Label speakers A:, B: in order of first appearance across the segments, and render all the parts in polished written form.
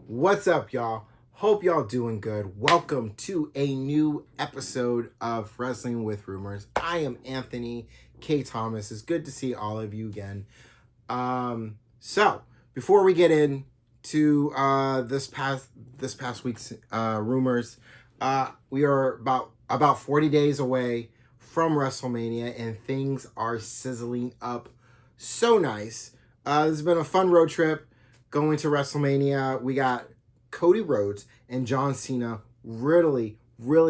A: What's up, y'all? Hope y'all doing good. Welcome to a new episode of Wrestling with Rumors. I am Anthony K. Thomas. It's good to see all of you again. So before we get into this past week's rumors, we are about 40 days away from WrestleMania, and things are sizzling up so nice. This has been a fun road trip going to WrestleMania. We got Cody Rhodes and John Cena really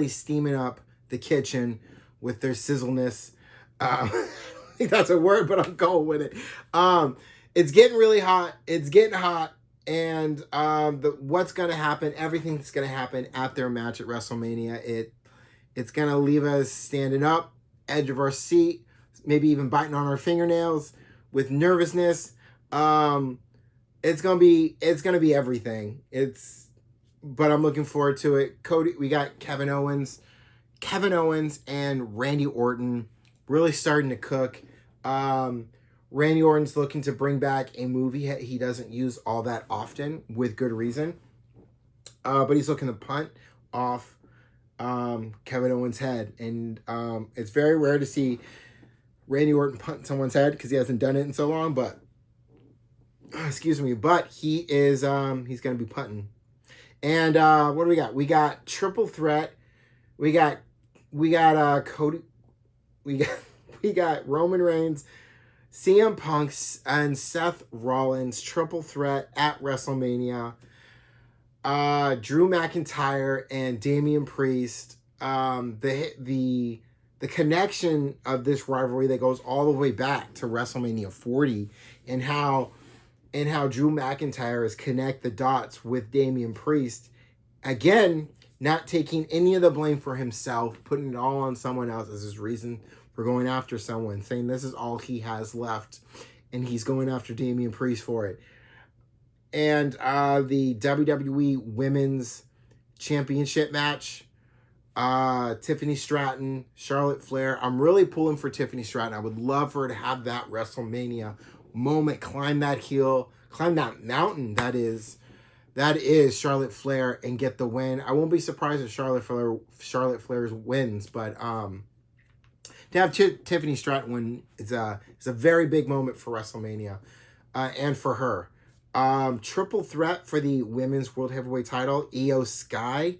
A: steaming up the kitchen with their sizzleness. I think that's a word, but I'm going with it. It's getting really hot. It's getting hot. And what's going to happen, everything's going to happen at their match at WrestleMania. It's going to leave us standing up, edge of our seat, maybe even biting on our fingernails with nervousness. It's gonna be everything. But I'm looking forward to it. We got Kevin Owens and Randy Orton really starting to cook. Randy Orton's looking to bring back a movie he doesn't use all that often, with good reason. But he's looking to punt off Kevin Owens' head, and it's very rare to see Randy Orton punt someone's head because he hasn't done it in so long. But but he is he's gonna be punting. And what do we got? We got triple threat. We got Cody. We got Roman Reigns, CM Punk, and Seth Rollins triple threat at WrestleMania. Drew McIntyre and Damian Priest. The connection of this rivalry that goes all the way back to WrestleMania 40, and how Drew McIntyre is connect the dots with Damian Priest. Again, not taking any of the blame for himself, putting it all on someone else as his reason for going after someone, saying this is all he has left, and he's going after Damian Priest for it. And the WWE Women's Championship match, Tiffany Stratton, Charlotte Flair. I'm really pulling for Tiffany Stratton. I would love for her to have that WrestleMania moment, climb that mountain that is Charlotte Flair, and get the win. I won't be surprised if Charlotte Flair wins, but to have Tiffany Stratton win is a very big moment for WrestleMania, and for her. Triple threat for the women's world heavyweight title: Io Sky,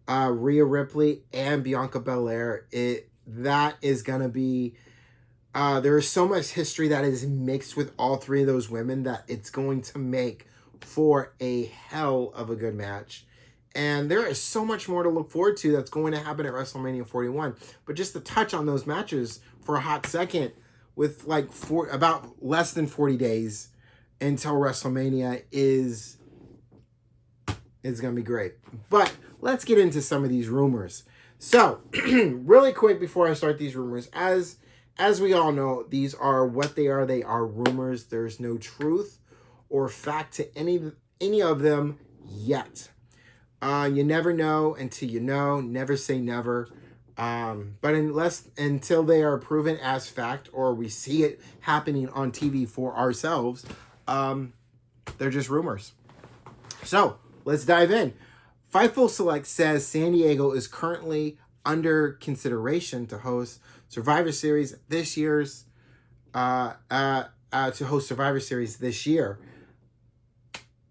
A: Rhea Ripley, and Bianca Belair. That is gonna be. There is so much history that is mixed with all three of those women that it's going to make for a hell of a good match. And there is so much more to look forward to that's going to happen at WrestleMania 41. But just to touch on those matches for a hot second, with about less than 40 days until WrestleMania is going to be great. But let's get into some of these rumors. So, really quick before I start these rumors, as we all know, these are what they are. They are rumors. There's no truth or fact to any of them yet. You never know until you know. Never say never. But until they are proven as fact, or we see it happening on TV for ourselves, they're just rumors. So let's dive in. Fightful Select says San Diego is currently under consideration to host Survivor Series this year's to host Survivor Series this year.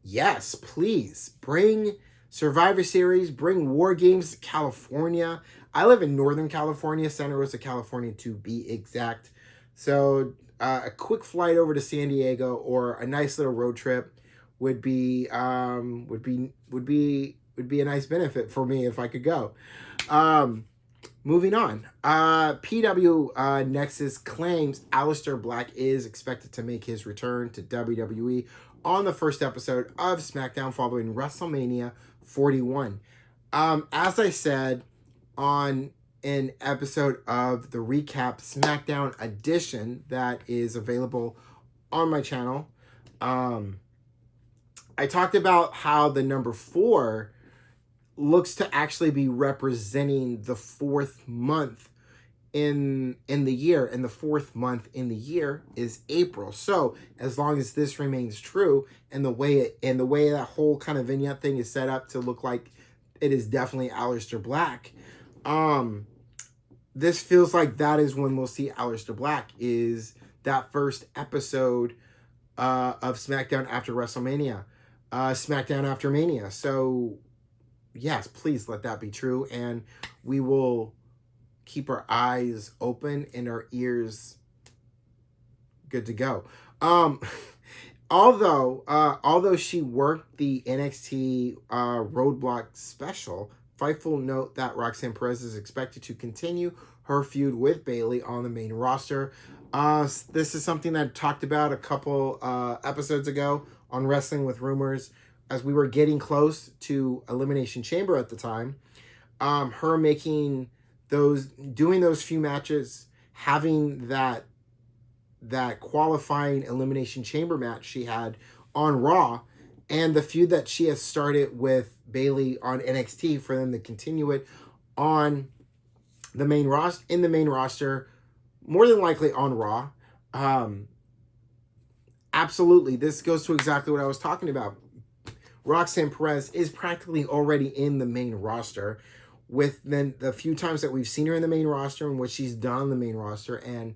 A: Yes, please bring Survivor Series, bring War Games to California. I live in Northern California, Santa Rosa, California, to be exact. So a quick flight over to San Diego or a nice little road trip would be a nice benefit for me if I could go. Moving on. PW Nexus claims Aleister Black is expected to make his return to WWE on the first episode of SmackDown following WrestleMania 41. As I said on an episode of the Recap SmackDown edition that is available on my channel, I talked about how the number 4 looks to actually be representing the 4th month in the year, and the 4th month in the year is April. So as long as this remains true, and the way that whole kind of vignette thing is set up to look like it is definitely Aleister Black, this feels like that is when we'll see Aleister Black, is that first episode of SmackDown after WrestleMania, SmackDown after Mania. So yes, please let that be true, and we will keep our eyes open and our ears good to go. Although she worked the NXT Roadblock special, Fightful note that Roxanne Perez is expected to continue her feud with Bayley on the main roster. This is something that I talked about a couple episodes ago on Wrestling with Rumors, as we were getting close to Elimination Chamber at the time. Her doing those few matches, having that qualifying Elimination Chamber match she had on Raw, and the feud that she has started with Bayley on NXT, for them to continue it on the main roster, more than likely on Raw. Absolutely, this goes to exactly what I was talking about. Roxanne Perez is practically already in the main roster, with then the few times that we've seen her in the main roster and what she's done on the main roster, and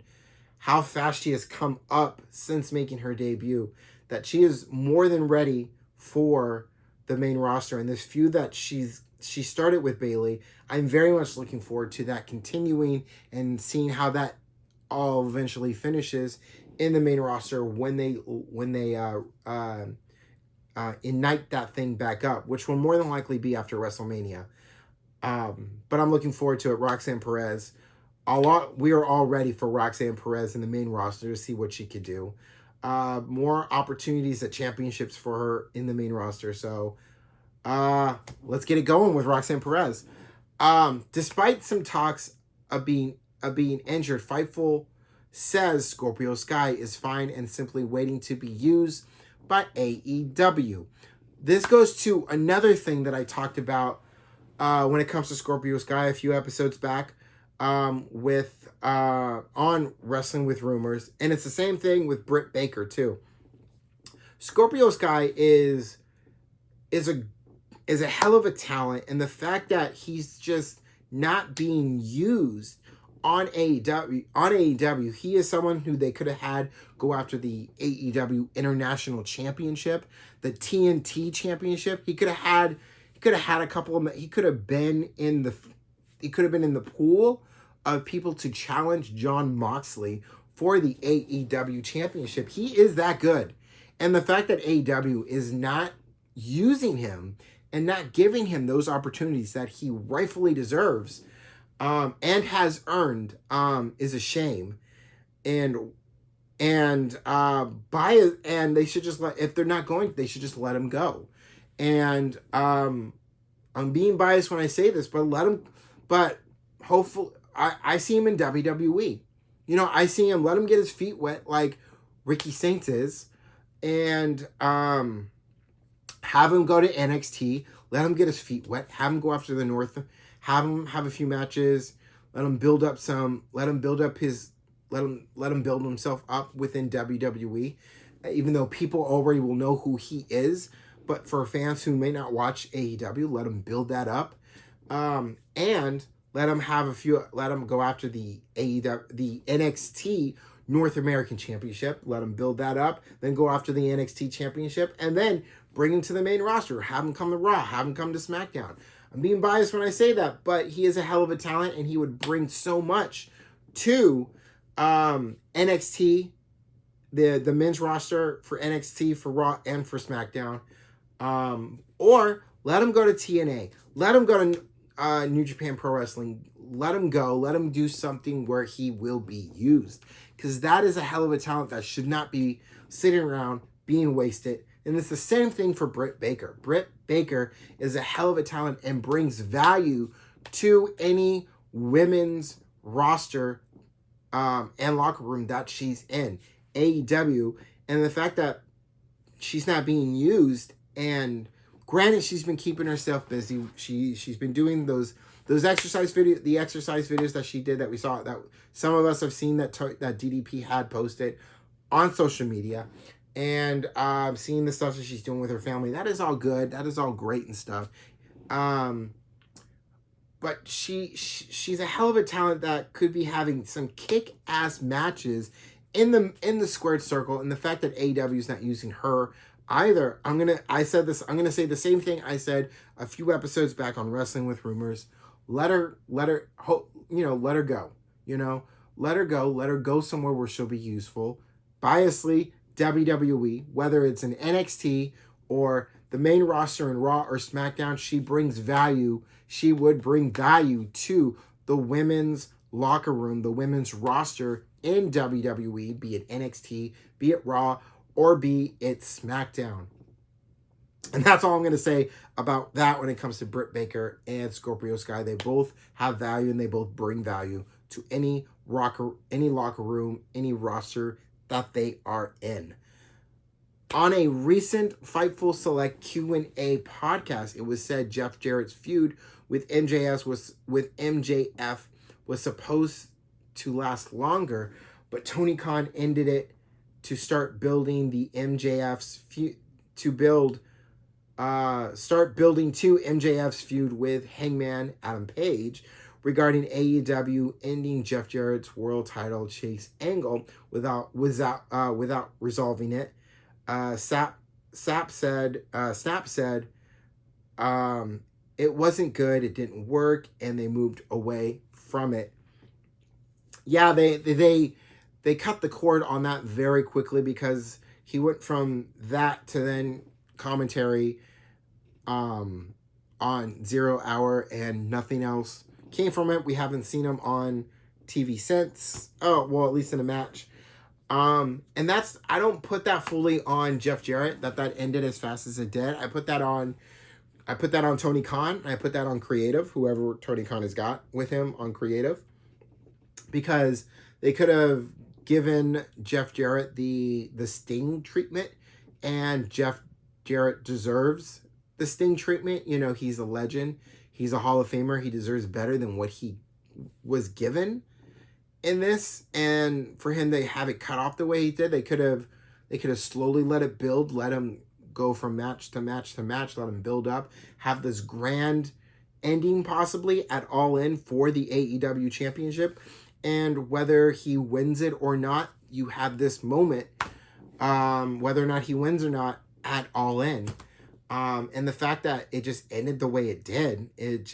A: how fast she has come up since making her debut, that she is more than ready for the main roster. And this feud that she started with Bayley, I'm very much looking forward to that continuing and seeing how that all eventually finishes in the main roster when they ignite that thing back up, which will more than likely be after WrestleMania. But I'm looking forward to it. Roxanne Perez, we are all ready for Roxanne Perez in the main roster to see what she could do. More opportunities at championships for her in the main roster. So let's get it going with Roxanne Perez. Despite some talks of being injured, Fightful says Scorpio Sky is fine and simply waiting to be used by AEW. This goes to another thing that I talked about when it comes to Scorpio Sky a few episodes back, on Wrestling with Rumors, and it's the same thing with Britt Baker too. Scorpio Sky is a hell of a talent, and the fact that he's just not being used on AEW, he is someone who they could have had go after the AEW International Championship, the TNT Championship. He could have had a couple of. He could have been in the pool of people to challenge Jon Moxley for the AEW Championship. He is that good, and the fact that AEW is not using him and not giving him those opportunities that he rightfully deserves, and has earned, is a shame. And they should just if they're not going, they should just let him go. And I'm being biased when I say this, but hopefully I see him in WWE. I see him, let him get his feet wet like Ricky Saints is, and have him go to NXT, let him get his feet wet, have him go after the North, have him have a few matches, let him build himself up within WWE, even though people already will know who he is. But for fans who may not watch AEW, let him build that up, and let him go after the NXT North American Championship. Let him build that up, then go after the NXT Championship, and then bring him to the main roster. Have him come to Raw. Have him come to SmackDown. I'm being biased when I say that, but he is a hell of a talent, and he would bring so much to NXT, the men's roster for NXT, for Raw, and for SmackDown. Or let him go to TNA. Let him go to New Japan Pro Wrestling. Let him go. Let him do something where he will be used. Because that is a hell of a talent that should not be sitting around being wasted. And it's the same thing for Britt Baker. Britt Baker is a hell of a talent and brings value to any women's roster and locker room that she's in. AEW. And the fact that she's not being used, and granted, she's been keeping herself busy. She's been doing those those exercise videos that she did that we saw, that some of us have seen, that DDP had posted on social media, and seeing the stuff that she's doing with her family, that is all good. That is all great and stuff. But she's a hell of a talent that could be having some kick-ass matches in the squared circle. And the fact that AEW is not using her either, I'm gonna say the same thing I said a few episodes back on Wrestling with Rumors. Let her go. Let her go. Let her go somewhere where she'll be useful. Biasly, WWE, whether it's an NXT or the main roster in Raw or SmackDown, she brings value. She would bring value to the women's locker room, the women's roster in WWE, be it NXT, be it Raw, or be it SmackDown. And that's all I'm going to say about that when it comes to Britt Baker and Scorpio Sky. They both have value, and they both bring value to any locker room, any roster that they are in. On a recent Fightful Select Q&A podcast, it was said Jeff Jarrett's feud with MJF was supposed to last longer, but Tony Khan ended it to start building the MJF's feud, start building to MJF's feud with Hangman Adam Page regarding AEW ending Jeff Jarrett's world title chase angle without resolving it. Snap said, it wasn't good, it didn't work, and they moved away from it. Yeah, they cut the cord on that very quickly, because he went from that to then commentary on 0 Hour, and nothing else came from it. We haven't seen him on TV since. Oh, well, at least in a match. And that's, I don't put that fully on Jeff Jarrett, that ended as fast as it did. I put that on Tony Khan. I put that on creative, whoever Tony Khan has got with him on creative, because they could have given Jeff Jarrett the Sting treatment, and Jeff Jarrett deserves the Sting treatment. He's a legend. He's a Hall of Famer. He deserves better than what he was given in this. And for him to have it cut off the way he did, they could have slowly let it build, let him go from match to match to match, let him build up, have this grand ending possibly at All In for the AEW championship. And whether he wins it or not, you have this moment, whether or not he wins or not, at All In. And the fact that it just ended the way it did, it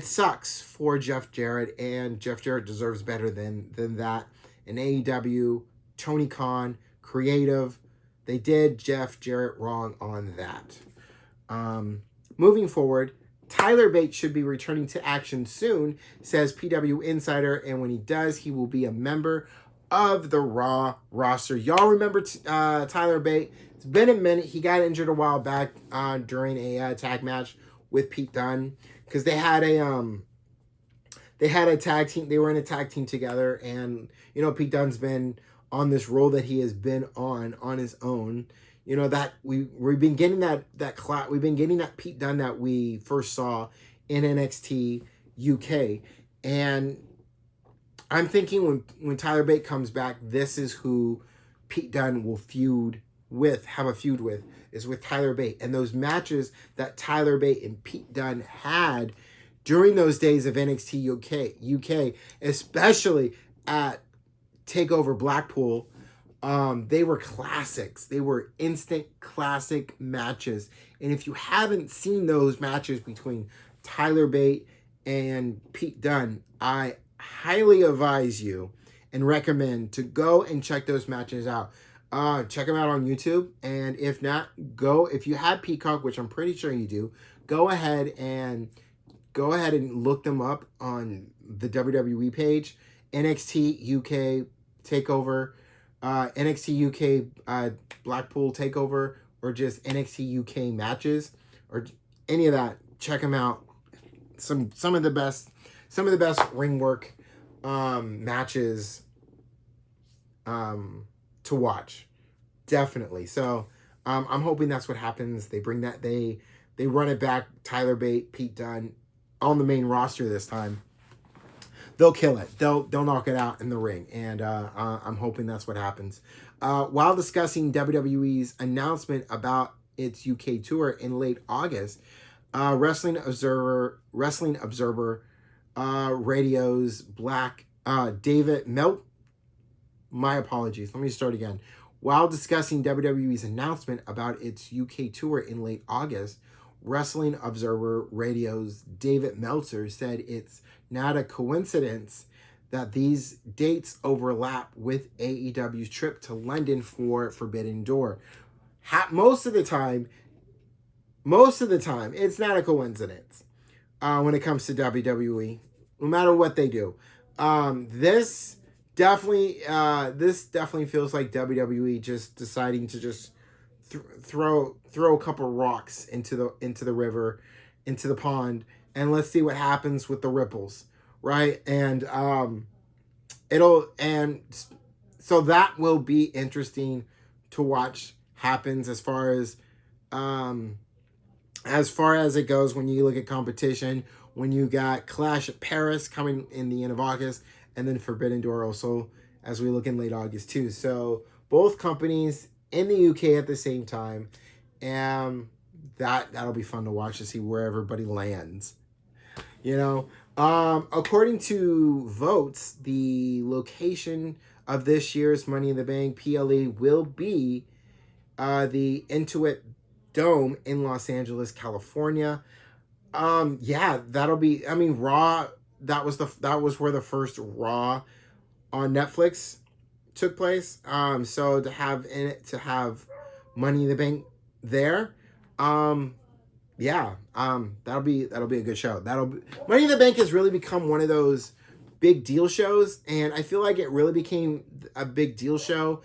A: sucks for Jeff Jarrett, and Jeff Jarrett deserves better than that. And AEW, Tony Khan, creative, they did Jeff Jarrett wrong on that. Moving forward, Tyler Bate should be returning to action soon, says PW Insider, and when he does, he will be a member of the Raw roster. Y'all remember Tyler Bate? It's been a minute. He got injured a while back during a tag match with Pete Dunne, because they had a tag team. They were in a tag team together, and Pete Dunne's been on this role that he has been on his own. That we've been getting we've been getting that Pete Dunne that we first saw in NXT UK, and I'm thinking when Tyler Bate comes back, this is who Pete Dunne will have a feud with, is with Tyler Bate. And those matches that Tyler Bate and Pete Dunne had during those days of NXT UK, especially at TakeOver Blackpool, they were classics. They were instant classic matches. And if you haven't seen those matches between Tyler Bate and Pete Dunne, I highly advise you and recommend to go and check those matches out. Check them out on YouTube. And if not, if you have Peacock, which I'm pretty sure you do, go ahead and look them up on the WWE page. NXT UK TakeOver, NXT UK Blackpool TakeOver, or just NXT UK matches, or any of that. Check them out. Some of the best ring work matches to watch, definitely. So I'm hoping that's what happens. They bring that, they run it back. Tyler Bate, Pete Dunne, on the main roster this time, they'll kill it. They'll knock it out in the ring, and I'm hoping that's what happens. While discussing WWE's announcement about its UK tour in late August, Wrestling Observer Radio's Black David Melt. My apologies. Let me start again. While discussing WWE's announcement about its UK tour in late August, Wrestling Observer Radio's David Meltzer said it's not a coincidence that these dates overlap with AEW's trip to London for Forbidden Door. Most of the time, it's not a coincidence when it comes to WWE, no matter what they do. This definitely feels like WWE just deciding to just throw a couple rocks into the river, into the pond, and let's see what happens with the ripples, right? And so that will be interesting to watch happens as far as it goes when you look at competition, when you got Clash at Paris coming in the end of August, and then Forbidden Door also as we look in late August too. So both companies in the UK at the same time, and that'll be fun to watch to see where everybody lands. You know, according to votes, the location of this year's Money in the Bank PLE will be the Intuit Dome in Los Angeles, California. Yeah, that'll be. I mean, Raw. That was where the first Raw on Netflix took place. So to have Money in the Bank there, yeah, that'll be a good show. Money in the Bank has really become one of those big deal shows, and I feel like it really became a big deal show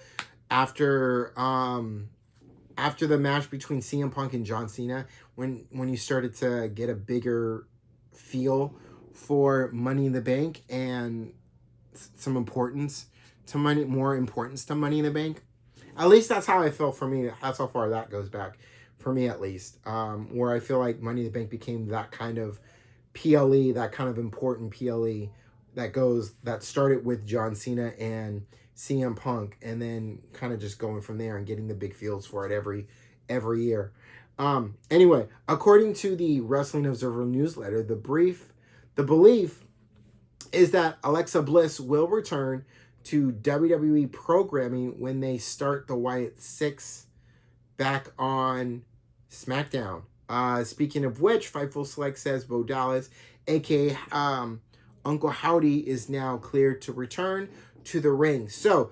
A: after the match between CM Punk and John Cena, when you started to get a bigger feel for Money in the Bank and some importance to more importance to Money in the Bank. At least that's how I felt for me. That's how far that goes back for me, at least. Where I feel like Money in the Bank became that kind of PLE, that kind of important PLE that started with John Cena and CM Punk, and then kind of just going from there and getting the big fields for it every year. Anyway, according to the Wrestling Observer newsletter, the belief is that Alexa Bliss will return to WWE programming when they start the Wyatt Six back on SmackDown. Speaking of which, Fightful Select says Bo Dallas, aka Uncle Howdy, is now cleared to return to the ring. So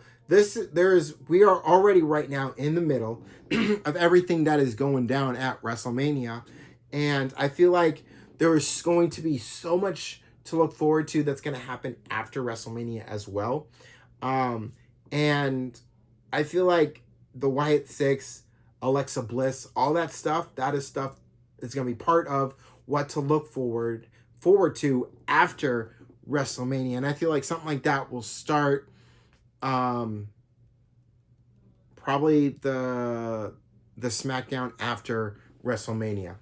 A: we are already right now in the middle of everything that is going down at WrestleMania, and I feel like there is going to be so much to look forward to that's going to happen after WrestleMania as well. And I feel like the Wyatt Six, Alexa Bliss, all that stuff, that is stuff that's going to be part of what to look forward to after WrestleMania. And I feel like something like that will start probably the SmackDown after WrestleMania.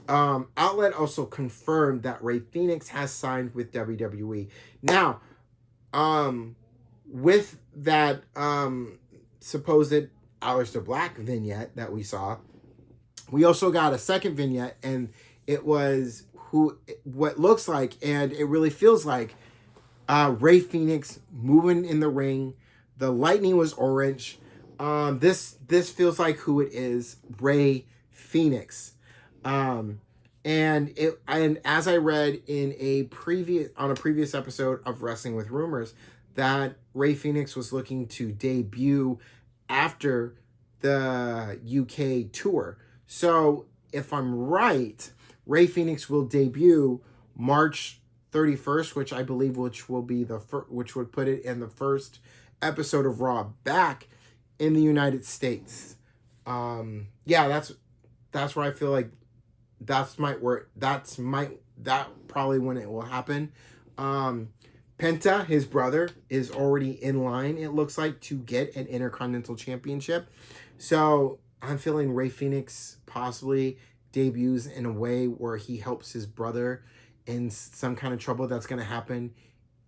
A: Outlet also confirmed that Rey Fenix has signed with WWE. Now, with that supposed Aleister Black vignette that we saw, we also got a second vignette, and it was what looks like, and it really feels like Rey Fenix moving in the ring. The lightning was orange. This feels like who it is, Rey Fenix. And as I read in a previous episode of Wrestling with Rumors, that Rey Fenix was looking to debut after the UK tour. So if I'm right, Rey Fenix will debut March 31st, which I believe which would put it in the first episode of Raw back in the United States. Yeah, that's where I feel like that probably when it will happen. Penta, his brother, is already in line, it looks like, to get an Intercontinental Championship. So I'm feeling Rey Fenix possibly debuts in a way where he helps his brother in some kind of trouble that's going to happen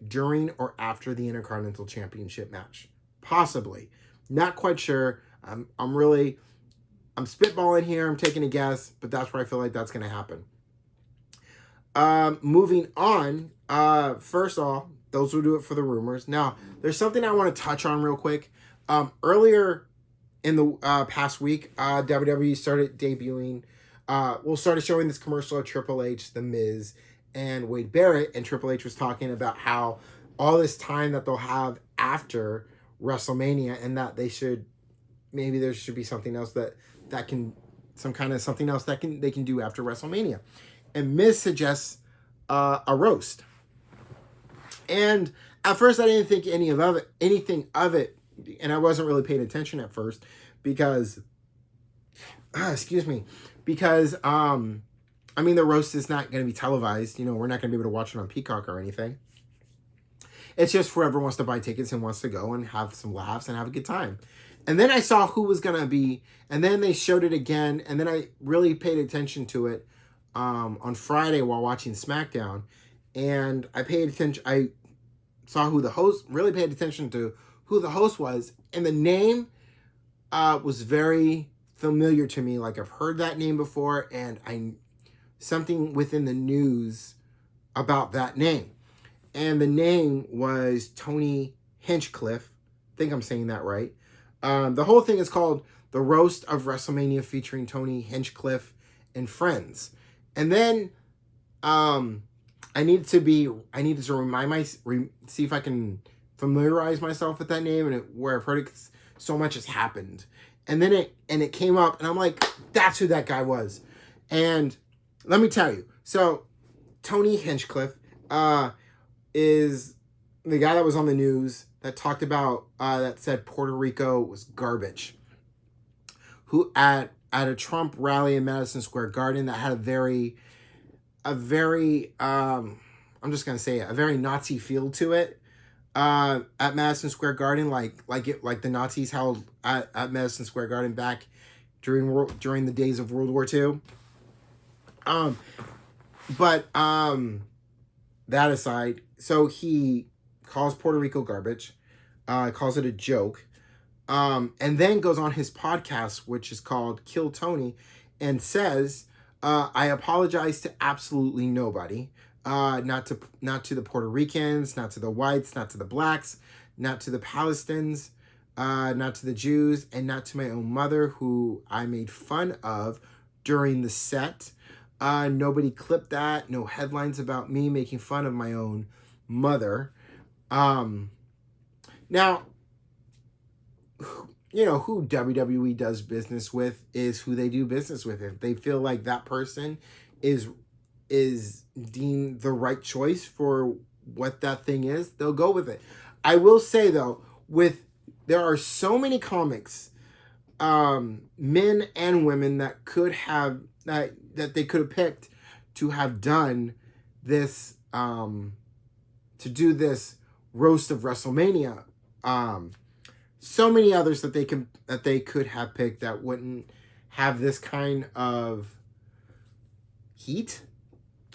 A: during or after the Intercontinental Championship match. Possibly. Not quite sure. I'm spitballing here. I'm taking a guess, but that's where I feel like that's going to happen. Moving on. First off, those will do it for the rumors. Now, there's something I want to touch on real quick. Earlier in the past week, WWE started debuting, started showing this commercial of Triple H, The Miz, and Wade Barrett, and Triple H was talking about how all this time that they'll have after WrestleMania, and that they should, maybe there should be something else that can, some kind of something else that they can do after WrestleMania. And Miz suggests a roast. And at first I didn't think anything of it, and I wasn't really paying attention at first because, because, the roast is not going to be televised. We're not going to be able to watch it on Peacock or anything. It's just whoever wants to buy tickets and wants to go and have some laughs and have a good time. And then I saw who was going to be, and then they showed it again, and then I really paid attention to it on Friday while watching SmackDown. And I saw who the host, really paid attention to who the host was, and the name was very familiar to me. Like, I've heard that name before, and something within the news about that name. And the name was Tony Hinchcliffe. I think I'm saying that right. The whole thing is called The Roast of WrestleMania, featuring Tony Hinchcliffe and friends. And then I needed to see if I can familiarize myself with that name, and where I've heard it, so much has happened. And then it came up, and I'm like, that's who that guy was. And let me tell you, so Tony Hinchcliffe is the guy that was on the news that talked about, that said Puerto Rico was garbage. Who at a Trump rally in Madison Square Garden that had a very I'm just gonna say it, a very Nazi feel to it. At Madison Square Garden, like the Nazis held at Madison Square Garden back during the days of World War II. That aside, so he calls Puerto Rico garbage, calls it a joke, and then goes on his podcast, which is called Kill Tony, and says, I apologize to absolutely nobody, not to the Puerto Ricans, not to the whites, not to the blacks, not to the Palestinians, not to the Jews, and not to my own mother, who I made fun of during the set. Nobody clipped that. No headlines about me making fun of my own mother. Now, who WWE does business with is who they do business with. If they feel like that person is deemed the right choice for what that thing is, they'll go with it. I will say, though, there are so many comics, men and women, that could have that they could have picked to have done this, to do this roast of WrestleMania. So many others that they could have picked that wouldn't have this kind of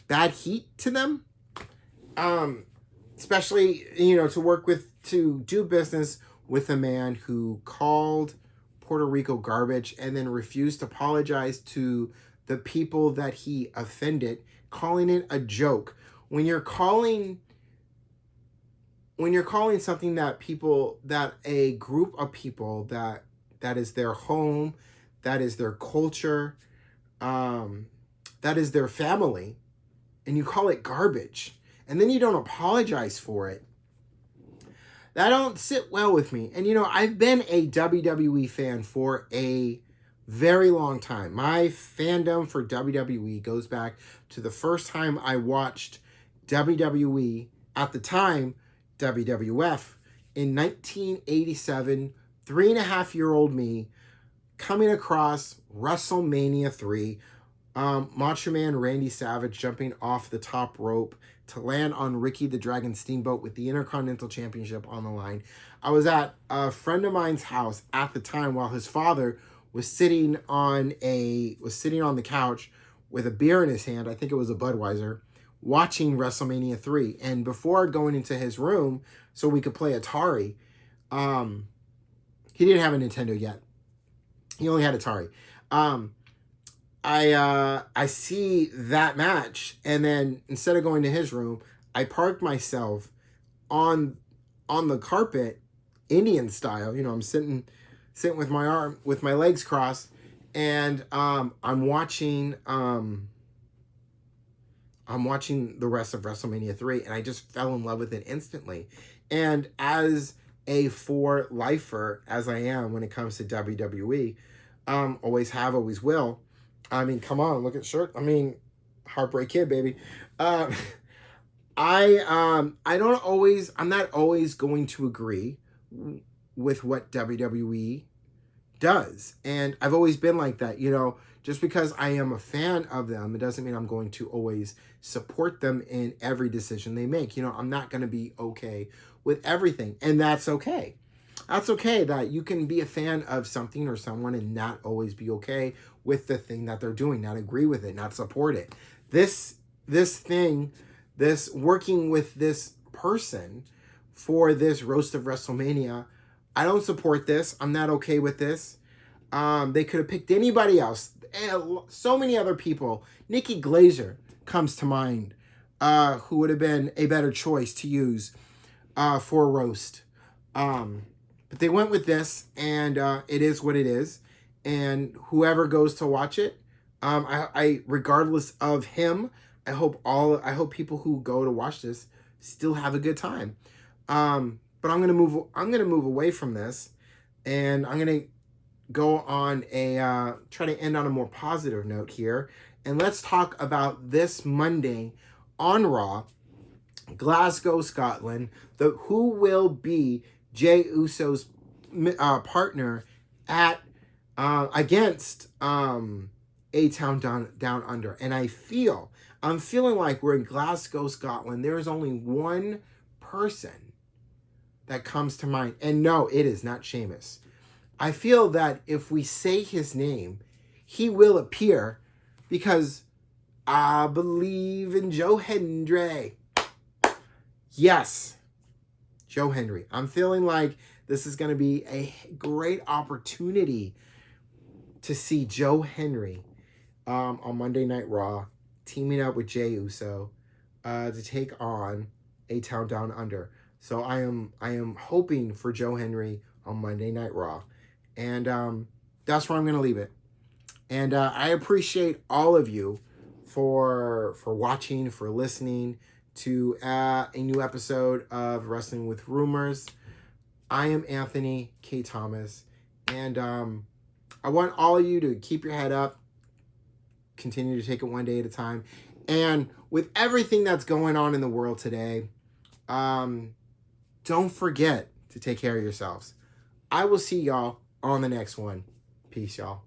A: bad heat to them. Especially, to do business with a man who called Puerto Rico garbage and then refused to apologize to the people that he offended, calling it a joke. When you're calling something that a group of people that is their home, that is their culture, that is their family, and you call it garbage, and then you don't apologize for it, that don't sit well with me. And I've been a WWE fan for a very long time. My fandom for WWE goes back to the first time I watched WWE, at the time WWF, in 1987. 3.5-year-old me coming across WrestleMania 3, Macho Man Randy Savage jumping off the top rope to land on Ricky the Dragon Steamboat with the Intercontinental Championship on the line. I was at a friend of mine's house at the time while his father was sitting on the couch with a beer in his hand. I think it was a Budweiser, watching WrestleMania 3. And before going into his room so we could play Atari, he didn't have a Nintendo yet. He only had Atari. I see that match, and then instead of going to his room, I parked myself on the carpet, Indian style. You know, I'm sitting with my legs crossed, and I'm watching the rest of WrestleMania 3, and I just fell in love with it instantly. And as a for lifer as I am when it comes to WWE, always have, always will. I mean, come on, look at shirt. I mean, Heartbreak Kid, baby. I'm not always going to agree with what WWE does. And I've always been like that, you know. Just because I am a fan of them, it doesn't mean I'm going to always support them in every decision they make. You know, I'm not going to be okay with everything, and that's okay. That's okay that you can be a fan of something or someone and not always be okay with the thing that they're doing, not agree with it, not support it. This working with this person for this roast of WrestleMania, I don't support this. I'm not okay with this. They could have picked anybody else. So many other people. Nikki Glazer comes to mind, who would have been a better choice to use for a roast. But they went with this, and it is what it is. And whoever goes to watch it, I regardless of him, I hope people who go to watch this still have a good time. But I'm gonna move away from this, and I'm gonna go on try to end on a more positive note here, and let's talk about this Monday on Raw, Glasgow, Scotland. Who will be Jey Uso's partner at against A-Town Down Under. And I'm feeling like we're in Glasgow, Scotland. There is only one person that comes to mind, and no, it is not Sheamus. I feel that if we say his name, he will appear, because I believe in Joe Hendry. Yes, Joe Hendry. I'm feeling like this is going to be a great opportunity to see Joe Hendry on Monday Night Raw, teaming up with Jey Uso to take on A-Town Down Under. So I am hoping for Joe Hendry on Monday Night Raw. And that's where I'm going to leave it. And I appreciate all of you for watching, for listening to a new episode of Wrestling with Rumors. I am Anthony K. Thomas. And I want all of you to keep your head up. Continue to take it one day at a time. And with everything that's going on in the world today, don't forget to take care of yourselves. I will see y'all on the next one. Peace, y'all.